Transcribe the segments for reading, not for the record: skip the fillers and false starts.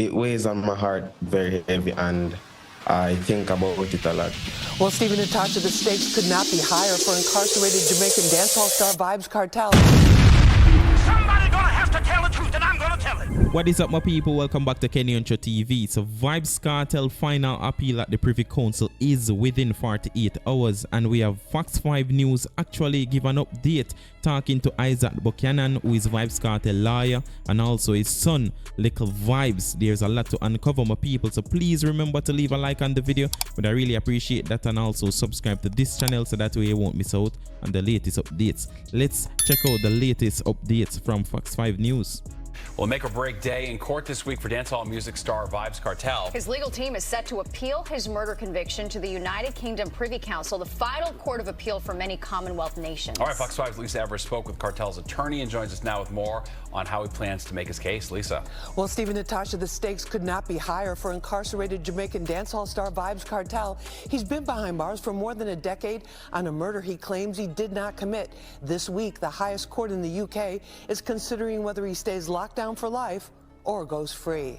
It weighs on my heart very heavy, and I think about it a lot. Well, Stephen Natasha, the stakes could not be higher for incarcerated Jamaican dancehall star Vybz Kartel. Somebody gonna have to tell the truth, and I'm gonna tell it. What is up, my people? Welcome back to Kenny Uncho TV. So Vybz Kartel final appeal at the Privy Council is within 48 hours, and we have Fox 5 News actually give an update talking to Isaac Buchanan, who is Vybz Kartel lawyer, and also his son Little Vybz. There's a lot to uncover, my people, so please remember to leave a like on the video, but I really appreciate that, and also subscribe to this channel so that way you won't miss out on the latest updates. Let's check out the latest updates from Fox 5 News. Well, make or break day in court this week for dancehall music star Vybz Kartel. His legal team is set to appeal his murder conviction to the United Kingdom Privy Council, the final court of appeal for many Commonwealth nations. All right, Fox 5's Lisa Everest spoke with Kartel's attorney and joins us now with more on how he plans to make his case. Lisa. Well, Stephen Natasha, the stakes could not be higher for incarcerated Jamaican dancehall star Vybz Kartel. He's been behind bars for more than a decade on a murder he claims he did not commit. This week, the highest court in the UK is considering whether he stays locked down for life or goes free.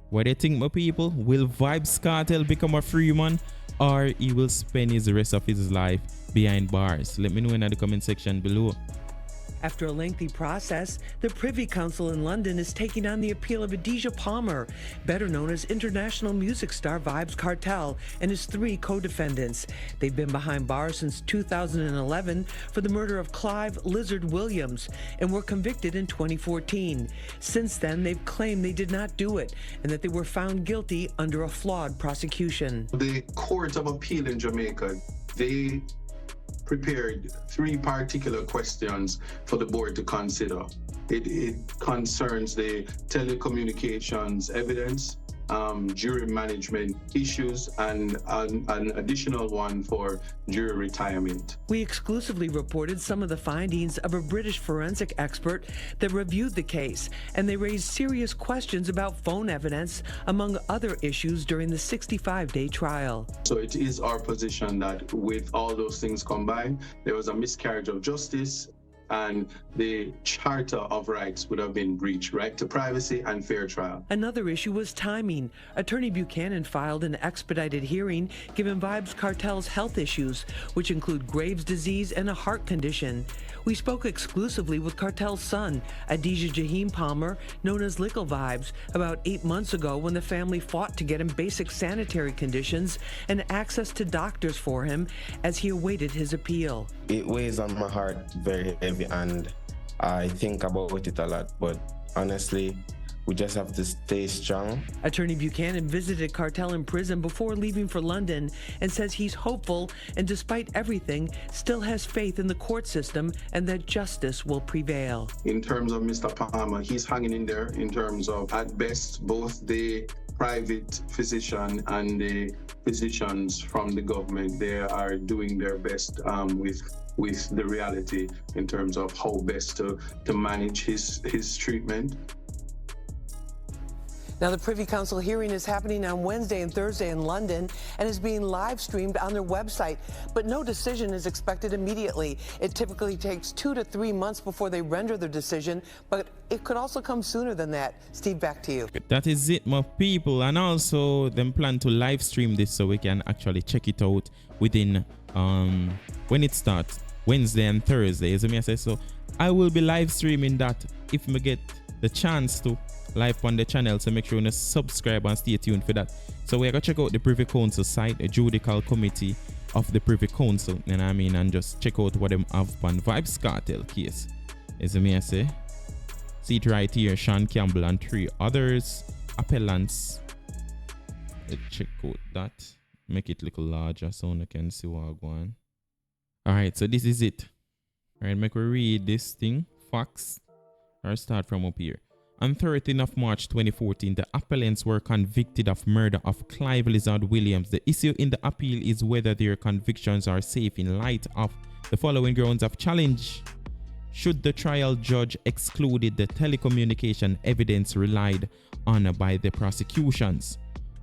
What do you think, my people? Will Vybz Kartel become a free man, or he will spend his rest of his life behind bars? Let me know in the comment section below. After a lengthy process, the Privy Council in London is taking on the appeal of Adidja Palmer, better known as international music star Vybz Kartel, and his 3 co-defendants. They've been behind bars since 2011 for the murder of Clive Lizard Williams and were convicted in 2014. Since then, they've claimed they did not do it and that they were found guilty under a flawed prosecution. The Court of Appeal in Jamaica, they prepared 3 particular questions for the board to consider. It concerns the telecommunications evidence, jury management issues, and an additional one for jury retirement. We exclusively reported some of the findings of a British forensic expert that reviewed the case, and they raised serious questions about phone evidence, among other issues, during the 65-day trial. So it is our position that with all those things combined, there was a miscarriage of justice, and the Charter of Rights would have been breached, right to privacy and fair trial. Another issue was timing. Attorney Buchanan filed an expedited hearing given Vybz Kartel's health issues, which include Graves' disease and a heart condition. We spoke exclusively with Kartel's son, Adidja Palmer, known as Little Vybz, about 8 months ago when the family fought to get him basic sanitary conditions and access to doctors for him as he awaited his appeal. It weighs on my heart very heavy, and I think about it a lot, but honestly, we just have to stay strong. Attorney Buchanan visited Kartel in prison before leaving for London and says he's hopeful and, despite everything, still has faith in the court system and that justice will prevail. In terms of Mr. Palmer, he's hanging in there in terms of, at best, both the private physician and the physicians from the government. They are doing their best with the reality in terms of how best to manage his treatment. Now, the Privy Council hearing is happening on Wednesday and Thursday in London and is being live streamed on their website, but no decision is expected immediately. It typically takes 2 to 3 months before they render their decision, but it could also come sooner than that. Steve, back to you. That is it, my people, and also them plan to live stream this so we can actually check it out within when it starts, Wednesday and Thursday, as I say. So I will be live streaming that if I get the chance to live on the channel, so make sure you subscribe and stay tuned for that. So we're gonna check out the Privy Council site, the judicial committee of the Privy Council, and just check out what them have on Vybz Kartel case. As I say, see it right here, Sean Campbell and 3 others appellants. Let's check out that, make it a little larger so you can see what I'm going. All right, so this is it. All right, make we read this thing, facts, or start from up here. On 13th of March 2014, the appellants were convicted of murder of Clive Lizard Williams. The issue in the appeal is whether their convictions are safe in light of the following grounds of challenge. Should the trial judge excluded the telecommunication evidence relied on by the prosecutions?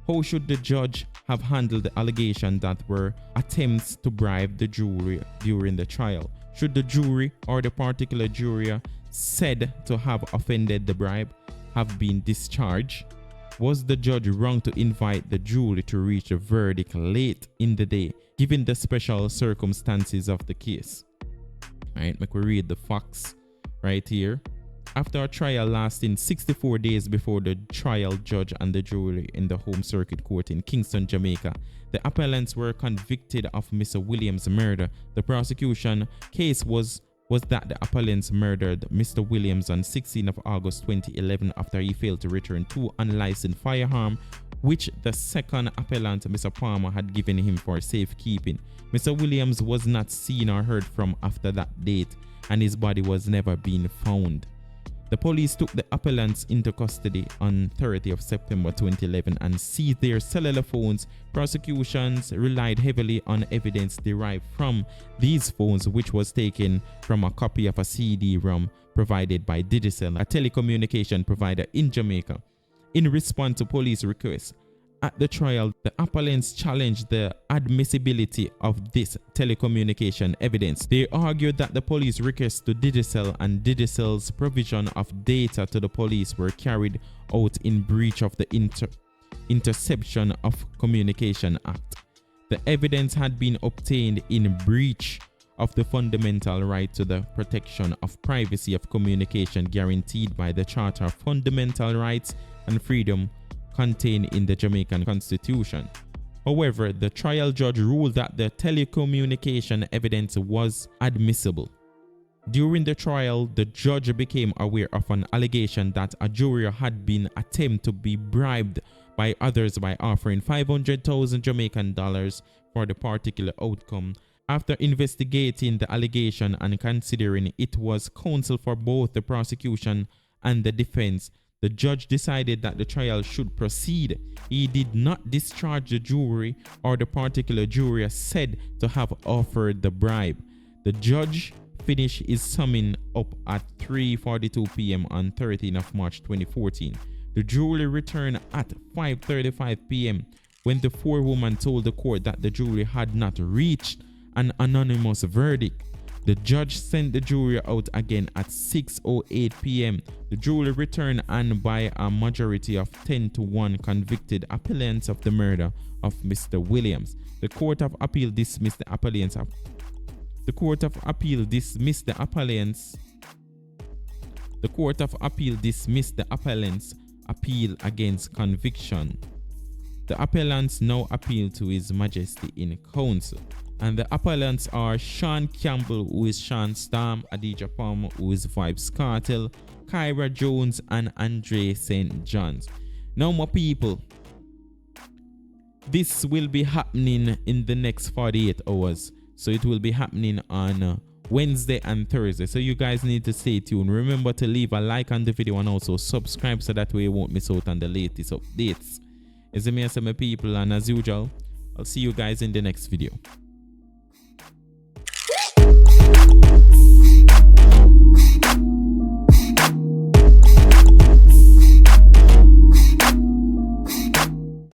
How should the judge have handled the allegation that were attempts to bribe the jury during the trial? Should the jury or the particular juror said to have offended the bribe have been discharged? Was the judge wrong to invite the jury to reach a verdict late in the day, given the special circumstances of the case? All right, make we read the facts right here. After a trial lasting 64 days before the trial judge and the jury in the Home Circuit Court in Kingston, Jamaica, the appellants were convicted of Mr. Williams' murder. The prosecution case was that the appellants murdered Mr. Williams on 16 of August 2011 after he failed to return two unlicensed firearms, which the second appellant, Mr. Palmer, had given him for safekeeping. Mr. Williams was not seen or heard from after that date, and his body was never been found. The police took the appellants into custody on 30 of September 2011 and seized their cellular phones. Prosecutions relied heavily on evidence derived from these phones, which was taken from a copy of a CD-ROM provided by Digicel, a telecommunication provider in Jamaica. In response to police requests at the trial, the appellants challenged the admissibility of this telecommunication evidence. They argued that the police requests to Digicel and Digicel's provision of data to the police were carried out in breach of the Interception of Communication Act. The evidence had been obtained in breach of the fundamental right to the protection of privacy of communication guaranteed by the Charter of Fundamental Rights and Freedom contained in the Jamaican Constitution. However, the trial judge ruled that the telecommunication evidence was admissible. During the trial, the judge became aware of an allegation that a juror had been attempted to be bribed by others by offering 500,000 Jamaican dollars for the particular outcome. After investigating the allegation and considering it was counsel for both the prosecution and the defense, the judge decided that the trial should proceed. He did not discharge the jury or the particular juror said to have offered the bribe. The judge finished his summing up at 3:42 p.m. on 13th of March 2014. The jury returned at 5:35 p.m. when the forewoman told the court that the jury had not reached an unanimous verdict. The judge sent the jury out again at 6:08 p.m. The jury returned and by a majority of 10-1 convicted appellants of the murder of Mr. Williams. The Court of Appeal dismissed the appellants. The Court of Appeal dismissed the appellants. The Court of Appeal dismissed the appellants' appeal against conviction. The appellants now appeal to His Majesty in council. And the appellants are Sean Campbell, who is Sean Storm, Adidja Palmer, who is Vybz Kartel, Kyra Jones, and Andre St. John's. Now, my people, this will be happening in the next 48 hours. So it will be happening on Wednesday and Thursday. So you guys need to stay tuned. Remember to leave a like on the video and also subscribe so that way you won't miss out on the latest updates. It's me, my people, and as usual, I'll see you guys in the next video.